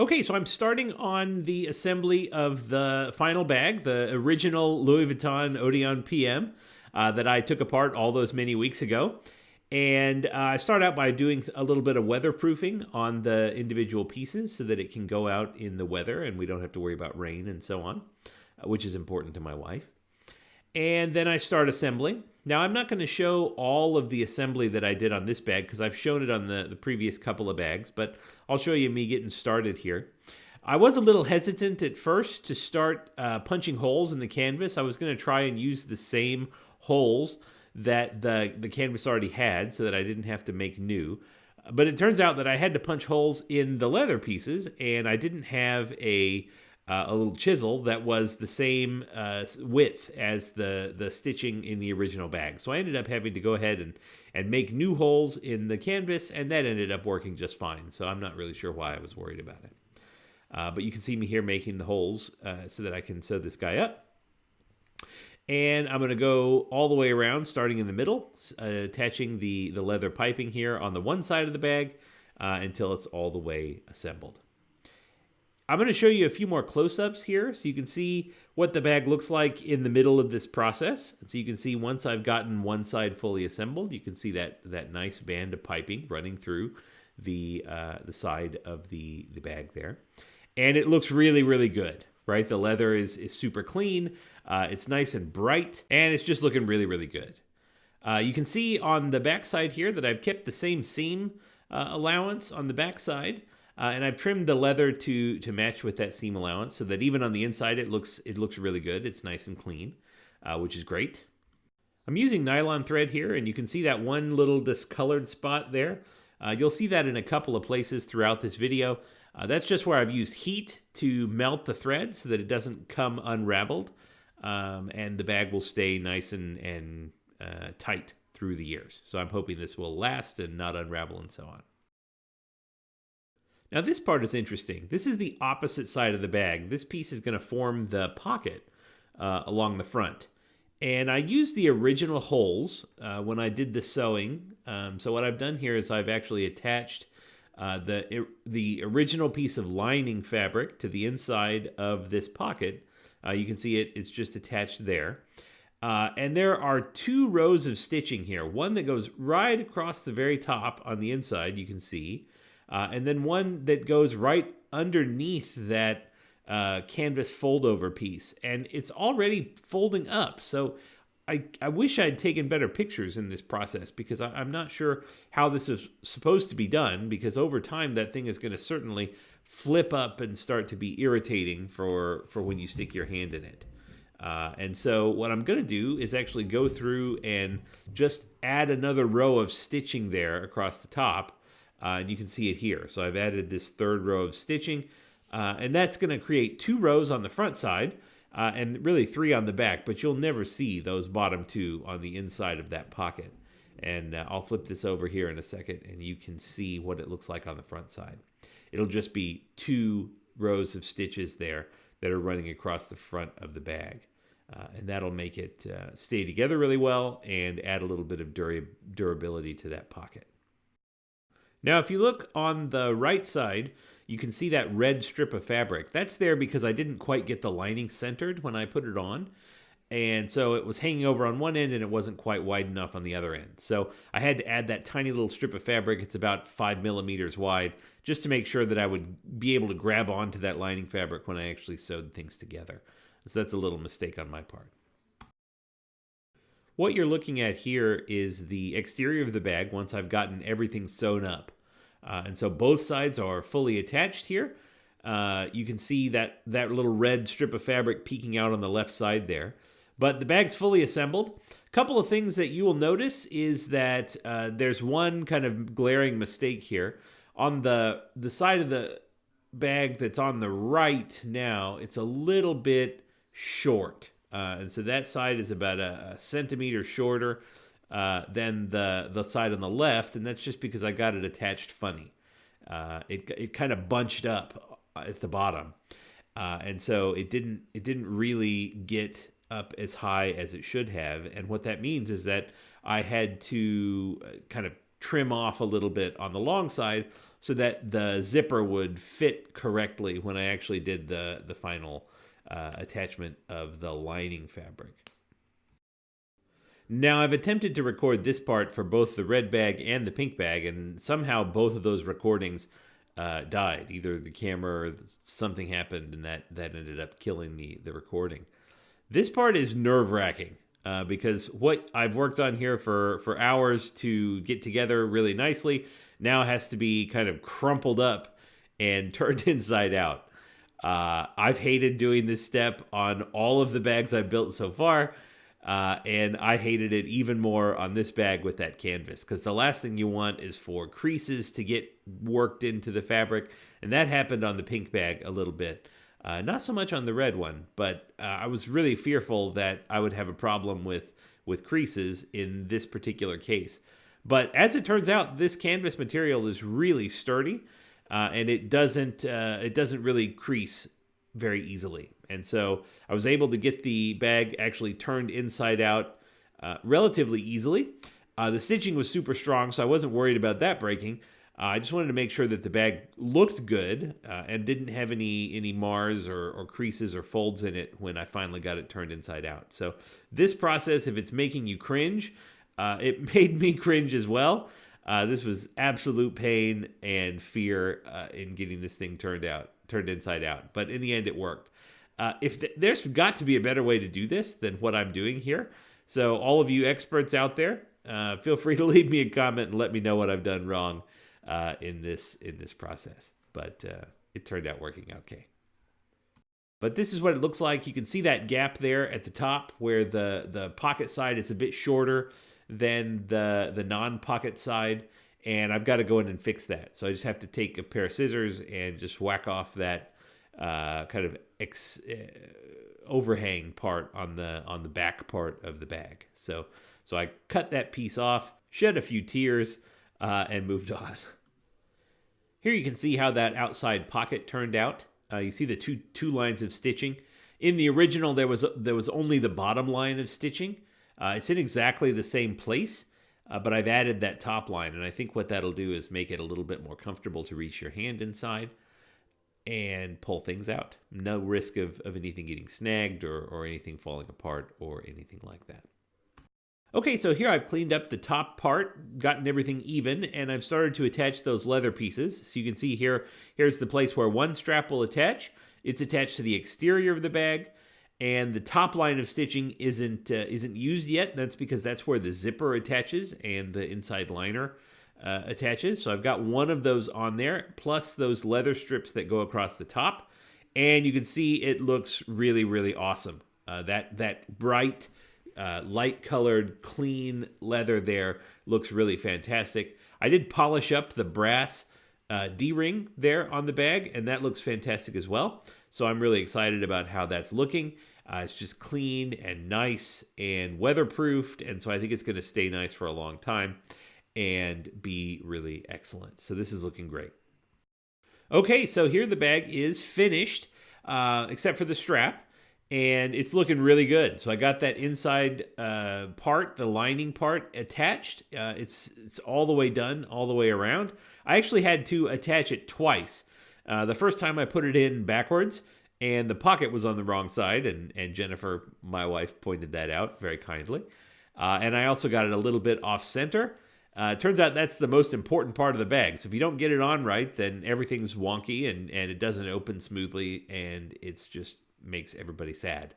Okay, so I'm starting on the assembly of the final bag, the original Louis Vuitton Odeon PM that I took apart all those many weeks ago. And I start out by doing a little bit of weatherproofing on the individual pieces so that it can go out in the weather and we don't have to worry about rain and so on, which is important to my wife. And then I start assembling. Now, I'm not going to show all of the assembly that I did on this bag because I've shown it on the previous couple of bags, but I'll show you me getting started here. I was a little hesitant at first to start punching holes in the canvas. I was going to try and use the same holes that the canvas already had so that I didn't have to make new. But it turns out that I had to punch holes in the leather pieces, and I didn't have a little chisel that was the same width as the stitching in the original bag. So I ended up having to go ahead and make new holes in the canvas, and that ended up working just fine. So I'm not really sure why I was worried about it. But you can see me here making the holes so that I can sew this guy up. And I'm going to go all the way around, starting in the middle, attaching the leather piping here on the one side of the bag until it's all the way assembled. I'm going to show you a few more close-ups here so you can see what the bag looks like in the middle of this process. And so you can see once I've gotten one side fully assembled, you can see that nice band of piping running through the side of the bag there. And it looks really, really good, right? The leather is super clean. It's nice and bright, and it's just looking really, really good. You can see on the back side here that I've kept the same seam allowance on the back side. And I've trimmed the leather to match with that seam allowance so that even on the inside it looks really good. It's nice and clean, which is great. I'm using nylon thread here, and you can see that one little discolored spot there. You'll see that in a couple of places throughout this video. That's just where I've used heat to melt the thread so that it doesn't come unraveled, and the bag will stay nice and tight through the years. So I'm hoping this will last and not unravel and so on. Now this part is interesting. This is the opposite side of the bag. This piece is going to form the pocket along the front. And I used the original holes when I did the sewing. So what I've done here is I've actually attached the original piece of lining fabric to the inside of this pocket. You can see it's just attached there. And there are two rows of stitching here. One that goes right across the very top on the inside, you can see. And then one that goes right underneath that canvas fold-over piece. And it's already folding up. So I wish I'd taken better pictures in this process because I'm not sure how this is supposed to be done, because over time that thing is going to certainly flip up and start to be irritating for when you stick your hand in it. And so what I'm going to do is actually go through and just add another row of stitching there across the top. And you can see it here. So I've added this third row of stitching, and that's going to create two rows on the front side and really three on the back, but you'll never see those bottom two on the inside of that pocket. And I'll flip this over here in a second, and you can see what it looks like on the front side. It'll just be two rows of stitches there that are running across the front of the bag. And that'll make it stay together really well and add a little bit of durability to that pocket. Now, if you look on the right side, you can see that red strip of fabric. That's there because I didn't quite get the lining centered when I put it on. And so it was hanging over on one end and it wasn't quite wide enough on the other end. So I had to add that tiny little strip of fabric. It's about 5 millimeters wide, just to make sure that I would be able to grab onto that lining fabric when I actually sewed things together. So that's a little mistake on my part. What you're looking at here is the exterior of the bag once I've gotten everything sewn up. And so both sides are fully attached here. You can see that little red strip of fabric peeking out on the left side there. But the bag's fully assembled. A couple of things that you will notice is that there's one kind of glaring mistake here. On the side of the bag that's on the right now, it's a little bit short. And so that side is about a centimeter shorter than the side on the left, and that's just because I got it attached funny. It kind of bunched up at the bottom, and so it didn't really get up as high as it should have. And what that means is that I had to kind of trim off a little bit on the long side so that the zipper would fit correctly when I actually did the final attachment of the lining fabric. Now, I've attempted to record this part for both the red bag and the pink bag, and somehow both of those recordings died. Either the camera or something happened, and that ended up killing the recording. This part is nerve-wracking because what I've worked on here for hours to get together really nicely now has to be kind of crumpled up and turned inside out. I've hated doing this step on all of the bags I've built so far, and I hated it even more on this bag with that canvas, because the last thing you want is for creases to get worked into the fabric, and that happened on the pink bag a little bit. Not so much on the red one, but I was really fearful that I would have a problem with creases in this particular case. But as it turns out, this canvas material is really sturdy, and it doesn't really crease very easily. And so I was able to get the bag actually turned inside out relatively easily. The stitching was super strong, so I wasn't worried about that breaking. I just wanted to make sure that the bag looked good and didn't have any mars or creases or folds in it when I finally got it turned inside out. So this process, if it's making you cringe, it made me cringe as well. This was absolute pain and fear in getting this thing turned inside out. But in the end, it worked. There's got to be a better way to do this than what I'm doing here. So all of you experts out there, feel free to leave me a comment and let me know what I've done wrong in this process. But it turned out working okay. But this is what it looks like. You can see that gap there at the top where the pocket side is a bit shorter than the non-pocket side, and I've got to go in and fix that. So I just have to take a pair of scissors and just whack off that kind of overhang part on the back part of the bag. So I cut that piece off, shed a few tears, and moved on. Here you can see how that outside pocket turned out. You see the two lines of stitching. In the original, there was only the bottom line of stitching. It's in exactly the same place, but I've added that top line, and I think what that'll do is make it a little bit more comfortable to reach your hand inside and pull things out. No risk of anything getting snagged or anything falling apart or anything like that. Okay, so here I've cleaned up the top part, gotten everything even, and I've started to attach those leather pieces. So you can see here's the place where one strap will attach. It's attached to the exterior of the bag, and the top line of stitching isn't used yet. That's because that's where the zipper attaches and the inside liner attaches. So I've got one of those on there, plus those leather strips that go across the top, and you can see it looks really, really awesome. That bright, light-colored, clean leather there looks really fantastic. I did polish up the brass D-ring there on the bag, and that looks fantastic as well. So I'm really excited about how that's looking. It's just clean and nice and weatherproofed, and so I think it's going to stay nice for a long time and be really excellent. So this is looking great. Okay, so here the bag is finished, except for the strap, and it's looking really good. So I got that inside part, the lining part, attached. It's all the way done, all the way around. I actually had to attach it twice. The first time I put it in backwards, and the pocket was on the wrong side, and Jennifer, my wife, pointed that out very kindly. And I also got it a little bit off center. Turns out that's the most important part of the bag. So if you don't get it on right, then everything's wonky and it doesn't open smoothly, and it's just makes everybody sad,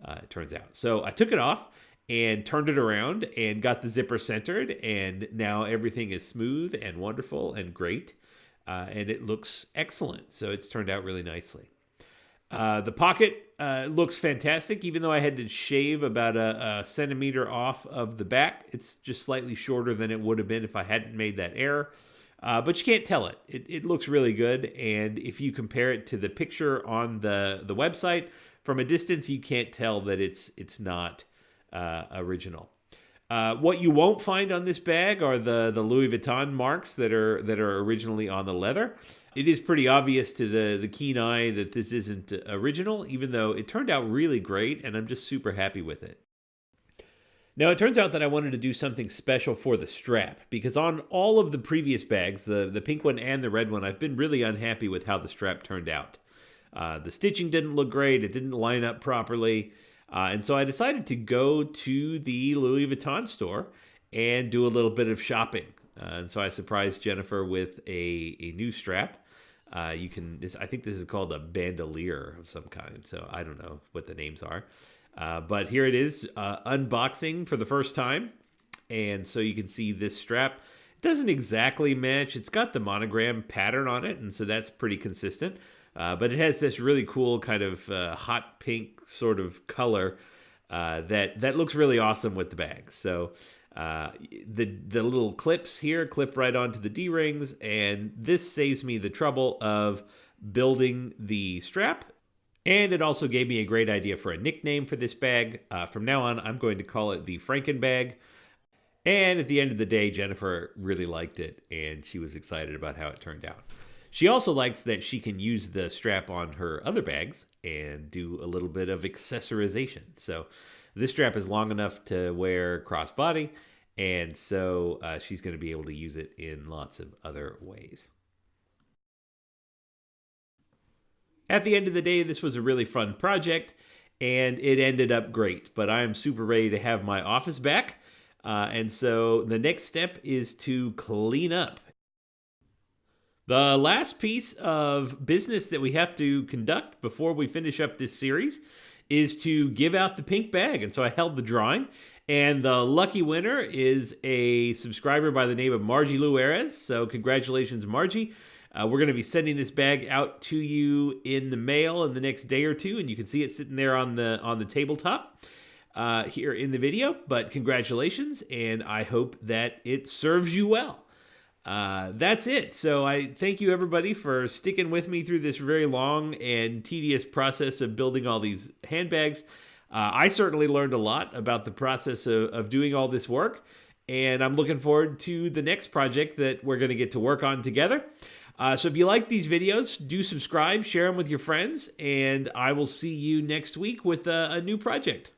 it turns out. So I took it off and turned it around and got the zipper centered, and now everything is smooth and wonderful and great, and it looks excellent. So it's turned out really nicely. The pocket looks fantastic, even though I had to shave about a centimeter off of the back. It's just slightly shorter than it would have been if I hadn't made that error. But you can't tell it. It looks really good, and if you compare it to the picture on the website, from a distance you can't tell that it's not original. What you won't find on this bag are the Louis Vuitton marks that are originally on the leather. It is pretty obvious to the keen eye that this isn't original, even though it turned out really great, and I'm just super happy with it. Now, it turns out that I wanted to do something special for the strap because on all of the previous bags, the pink one and the red one, I've been really unhappy with how the strap turned out. The stitching didn't look great. It didn't line up properly. And so I decided to go to the Louis Vuitton store and do a little bit of shopping. And so I surprised Jennifer with a new strap. I think this is called a bandolier of some kind. So I don't know what the names are. But here it is, unboxing for the first time. And so you can see this strap. It doesn't exactly match. It's got the monogram pattern on it, and so that's pretty consistent. But it has this really cool kind of hot pink sort of color that looks really awesome with the bag. So the little clips here clip right onto the D-rings, and this saves me the trouble of building the strap. And it also gave me a great idea for a nickname for this bag. From now on, I'm going to call it the Franken bag. And at the end of the day, Jennifer really liked it, and she was excited about how it turned out. She also likes that she can use the strap on her other bags and do a little bit of accessorization. So this strap is long enough to wear crossbody, and so she's going to be able to use it in lots of other ways. At the end of the day, this was a really fun project, and it ended up great. But I'm super ready to have my office back. And so the next step is to clean up. The last piece of business that we have to conduct before we finish up this series is to give out the pink bag. And so I held the drawing, and the lucky winner is a subscriber by the name of Margie Luerez. So congratulations, Margie. We're going to be sending this bag out to you in the mail in the next day or two, and you can see it sitting there on the tabletop here in the video. But congratulations, and I hope that it serves you well. That's it. So I thank you, everybody, for sticking with me through this very long and tedious process of building all these handbags. I certainly learned a lot about the process of doing all this work, and I'm looking forward to the next project that we're going to get to work on together. So if you like these videos, do subscribe, share them with your friends, and I will see you next week with a new project.